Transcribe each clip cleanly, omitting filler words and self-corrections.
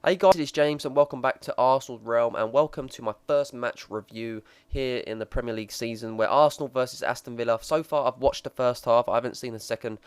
Hey guys, it's James and welcome back to Arsenal's Realm and welcome to my first match review here in the Premier League season where Arsenal versus Aston Villa. So far I've watched the first half, I haven't seen the second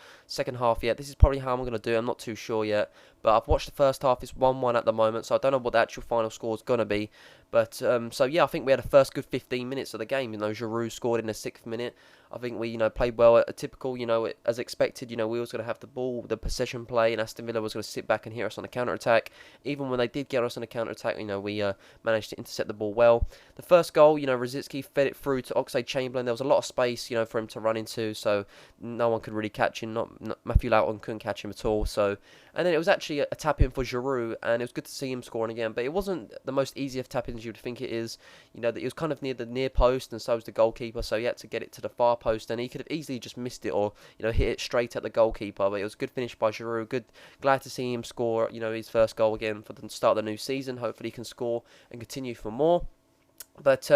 half yet. This is probably how I'm going to do it, I'm not too sure yet. But I've watched the first half, it's 1-1 at the moment, so I don't know what the actual final score is going to be. But, so yeah, I think we had the first good 15 minutes of the game. Giroud scored in the 6th minute. I think we, played well at a typical, as expected. We was going to have the ball, the possession play, and Aston Villa was going to sit back and hit us on the counter-attack. Even when they did get us on the counter-attack, we managed to intercept the ball well. The first goal, Rosicky fed it through to Oxlade-Chamberlain. There was a lot of space, for him to run into, so no one could really catch him. Not Matthew Loughton couldn't catch him at all. So, and then it was actually a tap-in for Giroud, and it was good to see him scoring again. But it wasn't the most easy of tap-ins you would think it is. That it was kind of near the near post, and so was the goalkeeper. So he had to get it to the far post, and he could have easily just missed it or hit it straight at the goalkeeper. But it was a good finish by Giroud. Glad to see him score his first goal again for the start of the new season. Hopefully he can score and continue for more. But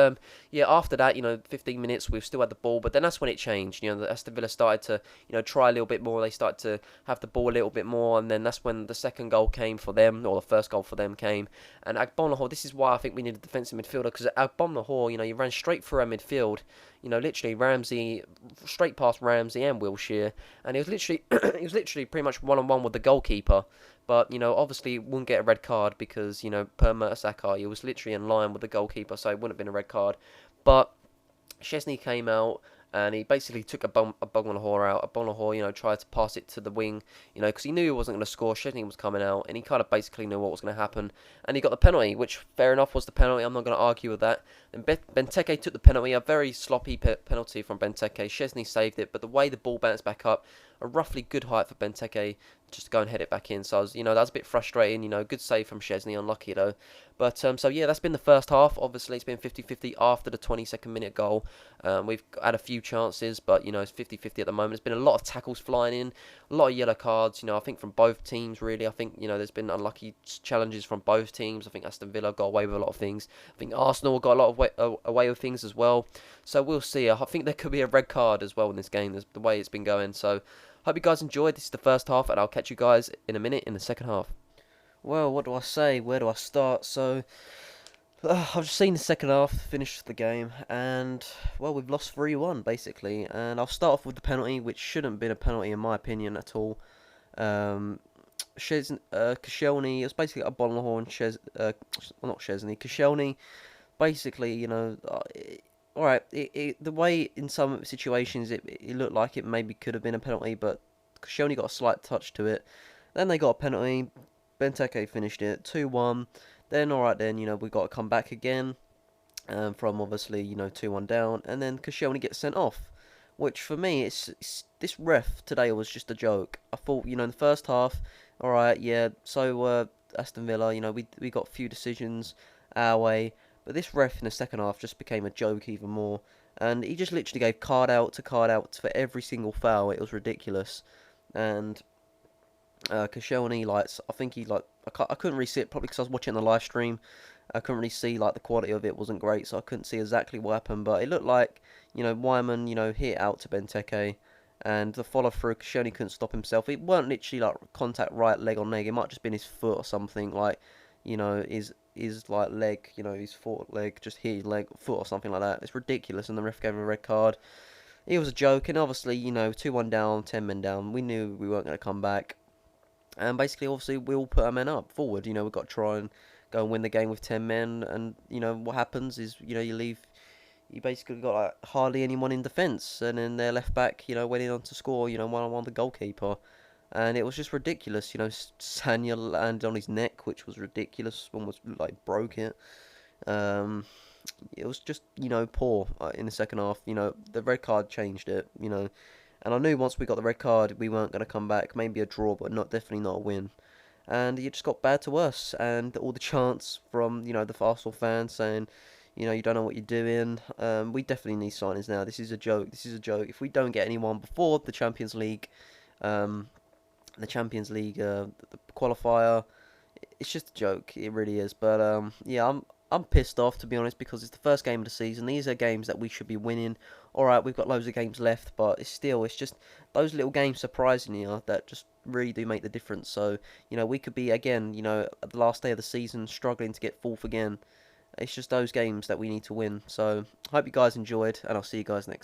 yeah, after that, 15 minutes, we've still had the ball, but then that's when it changed. The Aston Villa started to, try a little bit more. They started to have the ball a little bit more, and then that's when the second goal came for them, or the first goal for them came. And Agbonlahor, this is why I think we need a defensive midfielder, because Agbonlahor, he ran straight through our midfield. Literally Ramsey, straight past Ramsey and Wilshere, and he was literally, he was literally pretty much one-on-one with the goalkeeper. But, obviously wouldn't get a red card because, per Mertesacker, he was literally in line with the goalkeeper, so it wouldn't have been a red card. But Chesney came out and he basically took Agbonlahor out. Agbonlahor, tried to pass it to the wing, because he knew he wasn't going to score. Chesney was coming out, and he kind of basically knew what was going to happen. And he got the penalty, which, fair enough, was the penalty. I'm not going to argue with that. Then Benteke took the penalty, a very sloppy penalty from Benteke. Chesney saved it, but the way the ball bounced back up, a roughly good height for Benteke just to go and head it back in. So I was, that was a bit frustrating. Good save from Chesney, unlucky though. But so yeah, that's been the first half. Obviously, it's been 50-50 after the 22nd minute goal. We've had a few chances, but it's 50-50 at the moment. There's been a lot of tackles flying in, a lot of yellow cards. I think from both teams really. I think there's been unlucky challenges from both teams. I think Aston Villa got away with a lot of things. I think Arsenal got a lot of away with things as well. So we'll see. I think there could be a red card as well in this game. The way it's been going. So hope you guys enjoyed. This is the first half, and I'll catch you guys in a minute in the second half. Well, what do I say? Where do I start? So, I've just seen the second half, finished the game, and, well, we've lost 3-1, basically. And I'll start off with the penalty, which shouldn't have been a penalty, in my opinion, at all. Koscielny, it was basically a Bonlahor and not Szczesny, Koscielny, basically, alright, the way in some situations it looked like it maybe could have been a penalty, but Koscielny got a slight touch to it. Then they got a penalty. Benteke finished it 2-1. Then alright, then we got to come back again from obviously 2-1 down, and then Koscielny gets sent off, which for me it's this ref today was just a joke. I thought in the first half, alright, yeah, so Aston Villa, we got a few decisions our way. But this ref in the second half just became a joke even more. And he just literally gave card out to card out for every single foul. It was ridiculous. And Koscielny, I think I couldn't really see it, probably because I was watching the live stream. I couldn't really see, the quality of it wasn't great, so I couldn't see exactly what happened. But it looked like, Wyman, hit out to Benteke. And the follow through, Koscielny couldn't stop himself. It weren't literally, contact right leg on leg. It might have just been his foot or something, his leg, his foot leg, just hit his leg, foot or something like that. It's ridiculous, and the ref gave him a red card. It was a joke, and obviously, 2-1 down, 10 men down. We knew we weren't going to come back. And basically, obviously, we all put our men up forward. We've got to try and go and win the game with 10 men. And, what happens is, you basically got hardly anyone in defence. And then their left back, went in on to score, one-on-one the goalkeeper. And it was just ridiculous, Sanya landed on his neck, which was ridiculous, almost broke it. It was just, poor in the second half. The red card changed it, and I knew once we got the red card, we weren't going to come back. Maybe a draw, but definitely not a win. And it just got bad to us, and all the chants from, the Arsenal fans saying, you don't know what you're doing. We definitely need signings now. This is a joke. If we don't get anyone before the Champions League, the qualifier, it's just a joke. It really is. But yeah, I'm pissed off, to be honest, because it's the first game of the season. These are games that we should be winning alright, we've got loads of games left, but it's just those little games surprising you that just really do make the difference. So, we could be again, at the last day of the season struggling to get fourth again. It's just those games that we need to win. So, hope you guys enjoyed, and I'll see you guys next time.